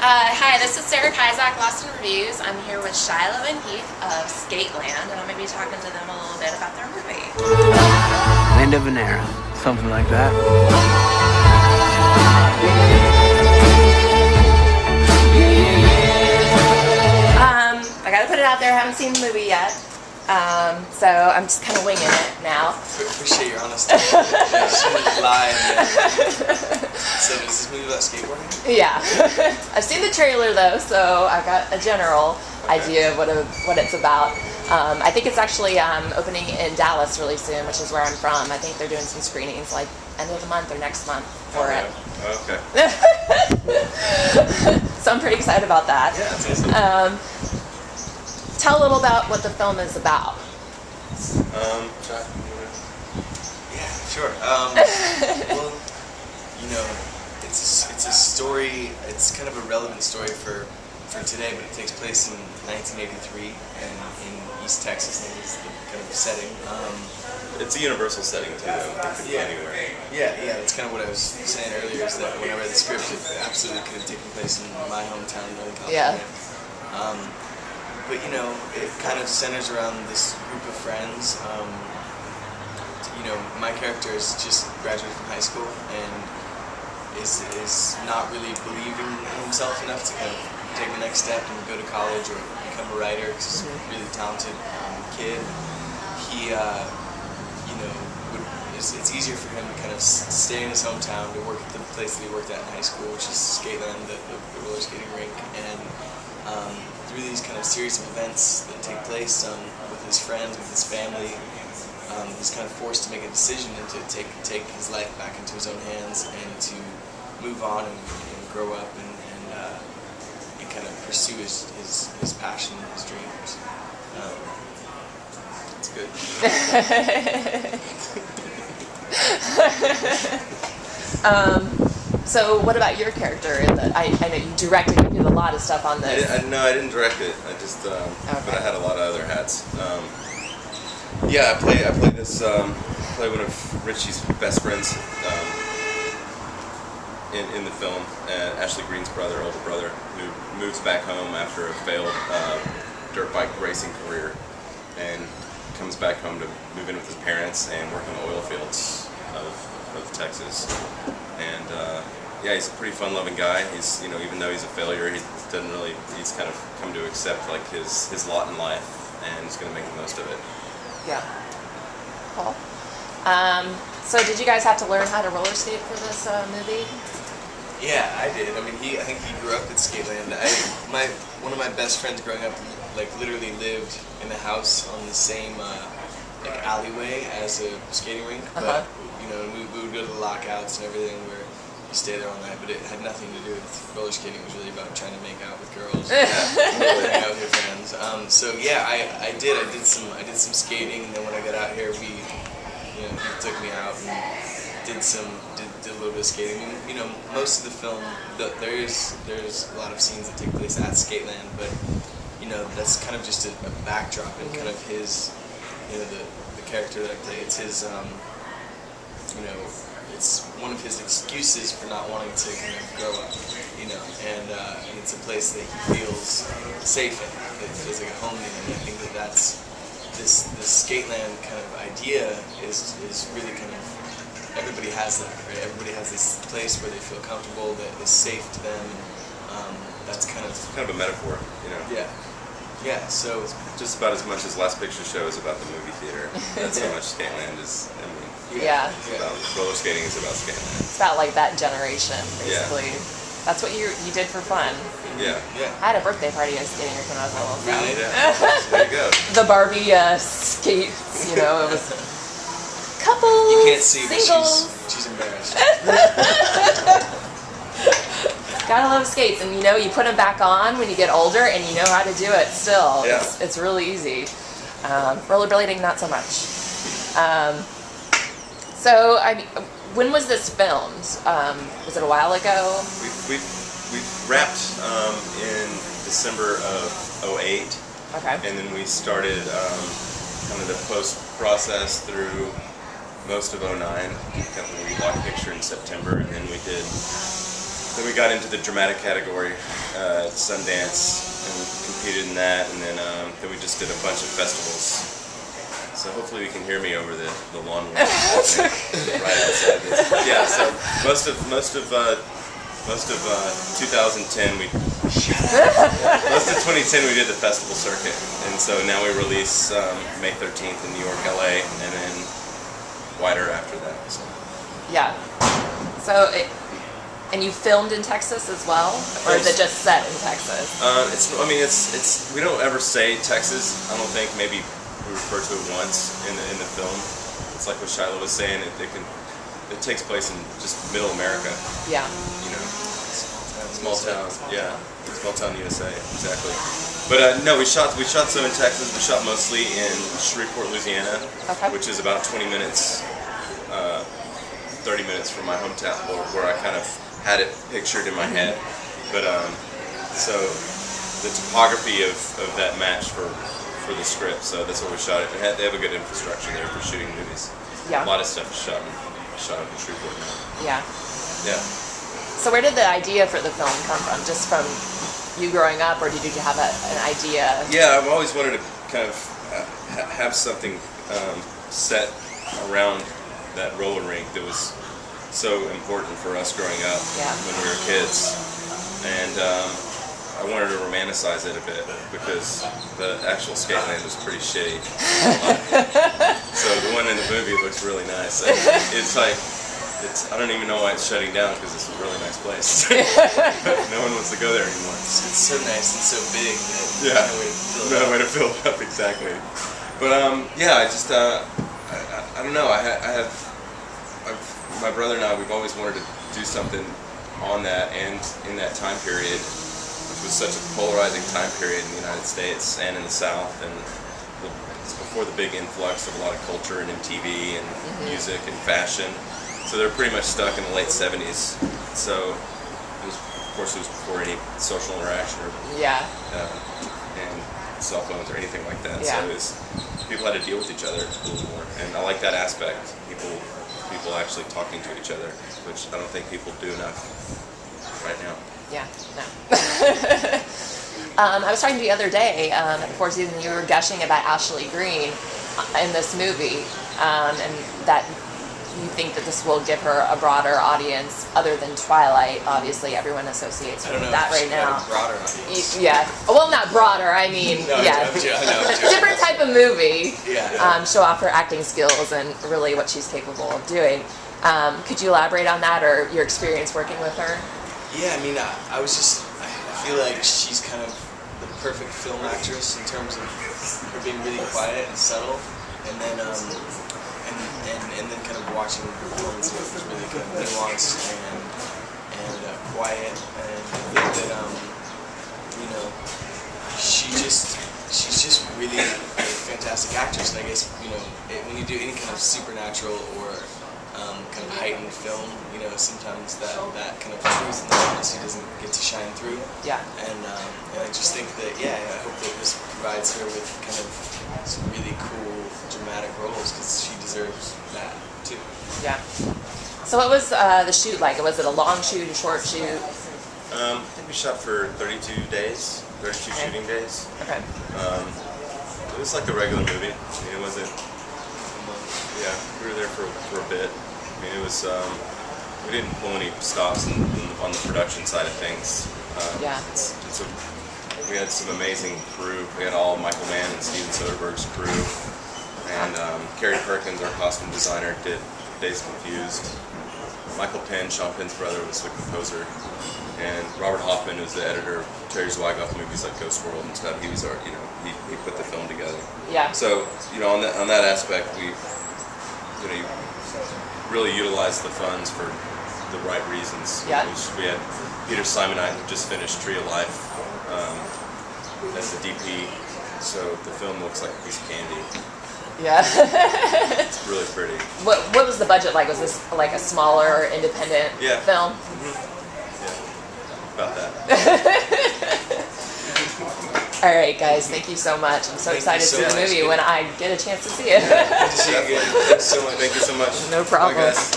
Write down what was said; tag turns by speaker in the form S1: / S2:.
S1: Hi, this is Sarah Kizak, Lost in Reviews. I'm here with Shiloh and Heath of Skateland, and I'm going to be talking to them a little bit about their movie.
S2: Land of an era, something like that.
S1: I got to put it out there, I haven't seen the movie yet, so I'm just kind of winging it now.
S3: Appreciate your honesty. You shouldn't lie. So is this movie about skateboarding?
S1: Yeah. I've seen the trailer though, so I've got a general idea of what it's about. I think it's actually opening in Dallas really soon, which is where I'm from. I think they're doing some screenings like end of the month or next month for it.
S4: Okay.
S1: So I'm pretty excited about that.
S3: Yeah, that's awesome.
S1: Tell a little about what the film is about.
S3: Yeah, sure. Well, you know, it's a story. It's kind of a relevant story for today, but it takes place in 1983 and in East Texas. Is the kind of setting.
S4: It's a universal setting too, though. It could be anywhere.
S3: Yeah. That's kind of what I was saying earlier. Is that when I read the script, it absolutely could have taken place in my hometown, Northern California.
S1: Yeah.
S3: But you know, it kind of centers around this group of friends. You know, my character is just graduated from high school and is not really believing in himself enough to kind of take the next step and go to college or become a writer. Because he's a really talented kid. He, you know, it's easier for him to kind of stay in his hometown to work at the place that he worked at in high school, which is Skateland, the roller skating rink, and through these kind of series of events that take place with his friends, with his family, he's kind of forced to make a decision and to take his life back into his own hands and to move on and grow up and kind of pursue his passion and his dreams. It's good.
S1: So what about your character? I know you directed, you did a lot of stuff on this.
S4: No, I didn't direct it. I just, but I had a lot of other hats. Yeah, I play this, play one of Ritchie's best friends in the film, Ashley Green's brother, older brother, who moves back home after a failed dirt bike racing career, and comes back home to move in with his parents and work on the oil fields of Texas. And yeah, he's a pretty fun-loving guy. He's, you know, even though he's a failure, he's kind of come to accept like his lot in life, and he's going to make the most of it.
S1: Yeah. Cool. So did you guys have to learn how to roller skate for this movie?
S3: Yeah, I did. I mean, I think he grew up at Skateland. One of my best friends growing up, like, literally lived in a house on the same like alleyway as a skating rink. But you know, we would go to the lockouts and everything where you stay there all night. But it had nothing to do with roller skating. It was really about trying to make out with girls, hang out with your friends. So yeah, I did some skating, and then when I got out here, he took me out and did a little bit of skating. I mean, you know, most of the film, there's a lot of scenes that take place at Skateland, but you know, that's kind of just a backdrop and kind of his, you know, the character that I play. It's his, you know, it's one of his excuses for not wanting to kind of grow up, you know, and it's a place that he feels safe in. It feels like a home to him. And I think that's this Skateland kind of idea is really kind of, everybody has that, right? Everybody has this place where they feel comfortable, that is safe to them. And, that's kind of
S4: a metaphor, you know.
S3: Yeah. So
S4: it's just about as much as Last Picture Show is about the movie theater. That's how much Skateland is. I mean, it's about roller skating is about Skateland.
S1: It's about like that generation, basically.
S4: Yeah.
S1: That's what you did for fun.
S4: Yeah.
S1: I had a birthday party at skating rink when I was little.
S3: Really?
S4: Yeah. There you go.
S1: The Barbie skates, you know, it was couples,
S3: you can't see,
S1: singles.
S3: But she's embarrassed.
S1: Gotta love skates, and you know, you put them back on when you get older, and you know how to do it still.
S4: Yeah.
S1: It's really easy. Rollerblading, not so much. So, I mean, when was this filmed? Was it a while ago?
S4: We wrapped in December of 2008.
S1: Okay.
S4: And then we started kind of the post process through most of 2009. We locked picture in September, and then we did then we got into the dramatic category, Sundance, and competed in that, and then we just did a bunch of festivals. So hopefully you can hear me over the lawnmower right outside this. Yeah, so most of 2010 most of 2010 we did the festival circuit, and so now we release May 13th in New York, LA, and then wider after that. So.
S1: Yeah. So, and you filmed in Texas as well, or is it just set in Texas?
S4: It's we don't ever say Texas. I don't think. Maybe we refer to it once in the film. It's like what Shiloh was saying. It takes place in just middle America.
S1: Yeah.
S4: You know, small town. Yeah, small town USA. Exactly. But no, we shot some in Texas. We shot mostly in Shreveport, Louisiana, which is about 20 minutes, 30 minutes from my hometown, where I kind of had it pictured in my head. But so the topography of that match for the script. So that's what we shot it. They have a good infrastructure there for shooting movies.
S1: Yeah.
S4: A lot of stuff is shot in Shreveport now.
S1: Yeah.
S4: Yeah.
S1: So where did the idea for the film come from? Just from you growing up, or did you have an idea?
S4: Yeah, I've always wanted to kind of have something set around that roller rink that was so important for us growing up when we were kids. And I wanted to romanticize it a bit because the actual Skateland was pretty shitty. So the one in the movie looks really nice. It's like, I don't even know why it's shutting down because it's a really nice place. No one wants to go there anymore.
S3: It's so nice and so big.
S4: Yeah, no way to fill it up, exactly. But yeah, I just I don't know. I've my brother and I, we've always wanted to do something on that and in that time period, which was such a polarizing time period in the United States and in the South, and it's before the big influx of a lot of culture and MTV and music and fashion. So they're pretty much stuck in the late 70s. So of course it was before any social interaction or and cell phones or anything like that.
S1: Yeah.
S4: So people had to deal with each other a little more, and I like that aspect. People actually talking to each other, which I don't think people do enough right now.
S1: Yeah, no. I was talking to you the other day at the Four Seasons, you were gushing about Ashley Greene in this movie, and that you think that this will give her a broader audience other than Twilight. Obviously, everyone associates her with that right now.
S3: A broader audience.
S1: Yeah. Well, not broader. I mean,
S3: No,
S1: yeah. Different type of movie.
S3: Yeah.
S1: Show off her acting skills and really what she's capable of doing. Could you elaborate on that or your experience working with her?
S3: Yeah, I mean, I feel like she's kind of the perfect film actress in terms of her being really quiet and subtle, and then and then kind of watching the performance was really kind of nuanced and quiet, and I think that you know, she's just really a fantastic actress, and I guess, you know, when you do any kind of supernatural or kind of heightened film, you know, sometimes that kind of truth and the honesty doesn't get to shine through.
S1: Yeah.
S3: And I just think that, I hope that this provides her with kind of some really cool dramatic roles, because she deserves that too.
S1: Yeah. So what was the shoot like? Was it a long shoot, a short shoot?
S4: I think we shot for 32 days, 32 shooting days.
S1: Okay.
S4: It was like a regular movie. I mean, it wasn't. Yeah, we were there for a bit. I mean, it was. We didn't pull any stops on the production side of things. We had some amazing crew. We had all Michael Mann and Steven Soderbergh's crew, and Carrie Perkins, our costume designer, did Days Confused. Michael Penn, Sean Penn's brother, was the composer, and Robert Hoffman, who's the editor of Terry Zwigoff movies like Ghost World and stuff. He was our, he put the film together. Yeah. So, on that aspect, we really utilized the funds for the right reasons.
S1: Yeah.
S4: We had Peter Simon and I who just finished Tree of Life as the DP, so the film looks like a piece of candy.
S1: Yeah.
S4: It's really pretty.
S1: What was the budget like? Was this like a smaller independent film?
S4: Yeah, about that.
S1: All right, guys, thank you so much. I'm so excited to see the movie when I get a chance to see it.
S3: Good to see you again. Thanks so much.
S4: Thank you so much.
S1: No problem.
S4: Bye, guys.